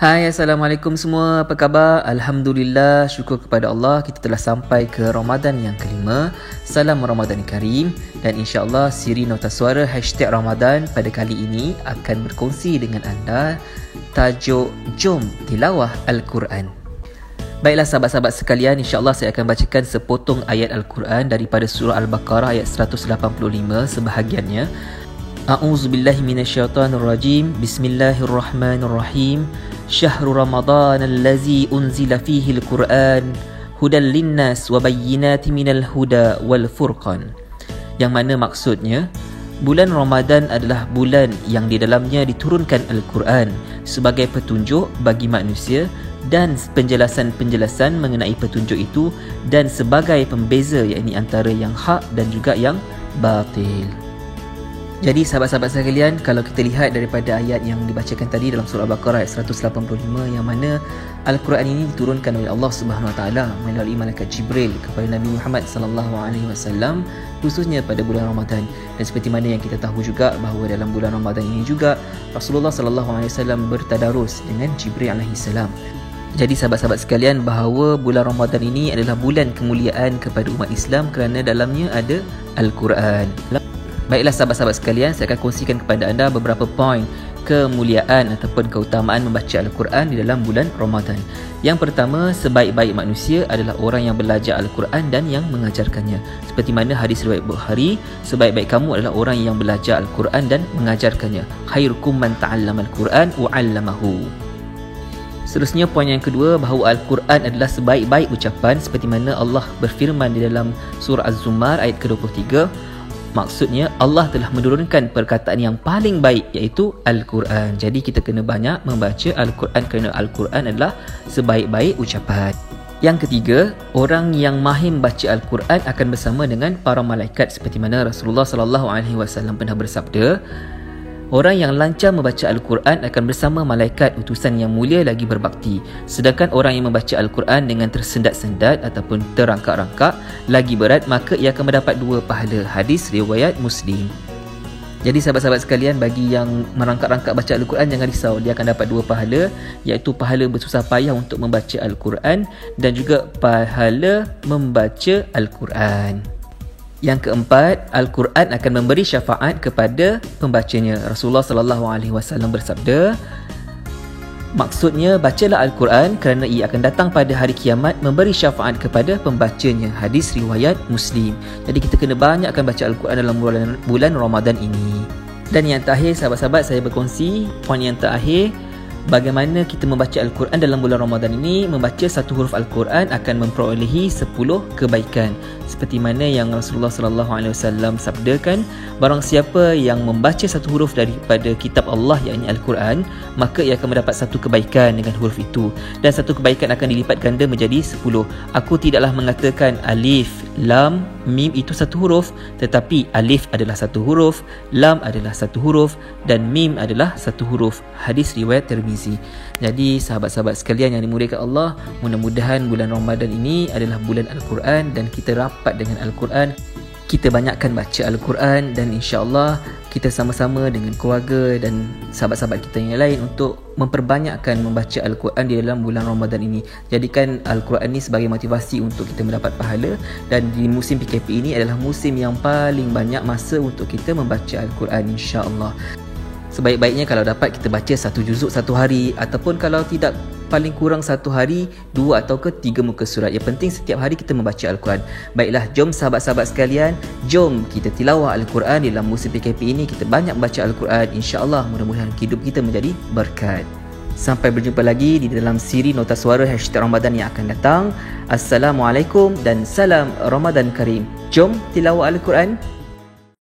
Hai, Assalamualaikum semua. Apa khabar? Alhamdulillah, syukur kepada Allah kita telah sampai ke Ramadan yang kelima. Salam Ramadan Karim. Dan insyaAllah siri Nota Suara #Ramadan pada kali ini akan berkongsi dengan anda tajuk Jom Tilawah Al-Quran. Baiklah sahabat-sahabat sekalian, insyaAllah saya akan bacakan sepotong ayat Al-Quran daripada surah Al-Baqarah ayat 185 sebahagiannya. A'udzubillahi minasyaitonirrajim. Bismillahirrahmanirrahim. Syahrul Ramadan allazi unzila fihi al-Quran hudan linnas wa bayyinatin minal huda wal furqan. Yang mana maksudnya bulan Ramadan adalah bulan yang di dalamnya diturunkan Al-Quran sebagai petunjuk bagi manusia dan penjelasan-penjelasan mengenai petunjuk itu dan sebagai pembeza, yakni antara yang hak dan juga yang batil. Jadi sahabat-sahabat sekalian, kalau kita lihat daripada ayat yang dibacakan tadi dalam surah Al-Baqarah ayat 185, yang mana Al-Quran ini diturunkan oleh Allah Subhanahu Wa Taala melalui malaikat Jibril kepada Nabi Muhammad sallallahu alaihi wasallam khususnya pada bulan Ramadan. Dan seperti mana yang kita tahu juga bahawa dalam bulan Ramadan ini juga Rasulullah sallallahu alaihi wasallam bertadarus dengan Jibril alaihi salam. Jadi sahabat-sahabat sekalian, bahawa bulan Ramadan ini adalah bulan kemuliaan kepada umat Islam kerana dalamnya ada Al-Quran. Baiklah sahabat-sahabat sekalian, saya akan kongsikan kepada anda beberapa poin kemuliaan ataupun keutamaan membaca Al-Quran di dalam bulan Ramadan. Yang pertama, sebaik-baik manusia adalah orang yang belajar Al-Quran dan yang mengajarkannya. Seperti mana hadis riwayat Bukhari, sebaik-baik kamu adalah orang yang belajar Al-Quran dan mengajarkannya. Khairukum man ta'allama Al-Quran wa 'allamahu. Seterusnya, poin yang kedua, bahawa Al-Quran adalah sebaik-baik ucapan seperti mana Allah berfirman di dalam surah Az-Zumar ayat ke-23. Maksudnya Allah telah menurunkan perkataan yang paling baik, iaitu Al-Quran. Jadi kita kena banyak membaca Al-Quran kerana Al-Quran adalah sebaik-baik ucapan. Yang ketiga, orang yang mahir membaca Al-Quran akan bersama dengan para malaikat seperti mana Rasulullah sallallahu alaihi wasallam pernah bersabda, orang yang lancar membaca Al-Quran akan bersama malaikat utusan yang mulia lagi berbakti. Sedangkan orang yang membaca Al-Quran dengan tersendat-sendat ataupun terangkak-rangkak lagi berat, maka ia akan mendapat 2 pahala. Hadis riwayat Muslim. Jadi sahabat-sahabat sekalian, bagi yang merangkak-rangkak baca Al-Quran, jangan risau, dia akan dapat 2 pahala, iaitu pahala bersusah payah untuk membaca Al-Quran dan juga pahala membaca Al-Quran. Yang keempat, Al-Quran akan memberi syafaat kepada pembacanya. Rasulullah sallallahu alaihi wasallam bersabda, maksudnya bacalah Al-Quran kerana ia akan datang pada hari kiamat memberi syafaat kepada pembacanya. Hadis riwayat Muslim. Jadi kita kena banyakkan baca Al-Quran dalam bulan Ramadan ini. Dan yang terakhir sahabat-sahabat, saya berkongsi poin yang terakhir, bagaimana kita membaca Al-Quran dalam bulan Ramadan ini. Membaca satu huruf Al-Quran akan memperolehi 10 kebaikan. Seperti mana yang Rasulullah sallallahu alaihi wasallam sabdakan, barang siapa yang membaca satu huruf daripada kitab Allah, yakni Al-Quran, maka ia akan mendapat satu kebaikan dengan huruf itu, dan satu kebaikan akan dilipat ganda menjadi 10. Aku tidaklah mengatakan alif, lam, mim itu satu huruf, tetapi alif adalah satu huruf, lam adalah satu huruf dan mim adalah satu huruf. Hadis riwayat Tirmizi. Jadi sahabat-sahabat sekalian yang dimuliakan Allah, mudah-mudahan bulan Ramadan ini adalah bulan Al-Quran dan kita rapat dengan Al-Quran. Kita banyakkan baca Al-Quran dan insya-Allah kita sama-sama dengan keluarga dan sahabat-sahabat kita yang lain untuk memperbanyakkan membaca Al-Quran di dalam bulan Ramadan ini. Jadikan Al-Quran ini sebagai motivasi untuk kita mendapat pahala, dan di musim PKP ini adalah musim yang paling banyak masa untuk kita membaca Al-Quran, insya-Allah. Sebaik-baiknya kalau dapat kita baca 1 juzuk satu hari, ataupun kalau tidak paling kurang 1 hari 2 atau ke 3 muka surat. Yang penting setiap hari kita membaca Al-Quran. Baiklah, jom sahabat-sahabat sekalian, jom kita tilawah Al-Quran dalam musim PKP ini. Kita banyak membaca Al-Quran, insya-Allah mudah-mudahan hidup kita menjadi berkat. Sampai berjumpa lagi di dalam siri Nota Suara #Ramadan yang akan datang. Assalamualaikum dan salam Ramadan Karim. Jom tilawah Al-Quran.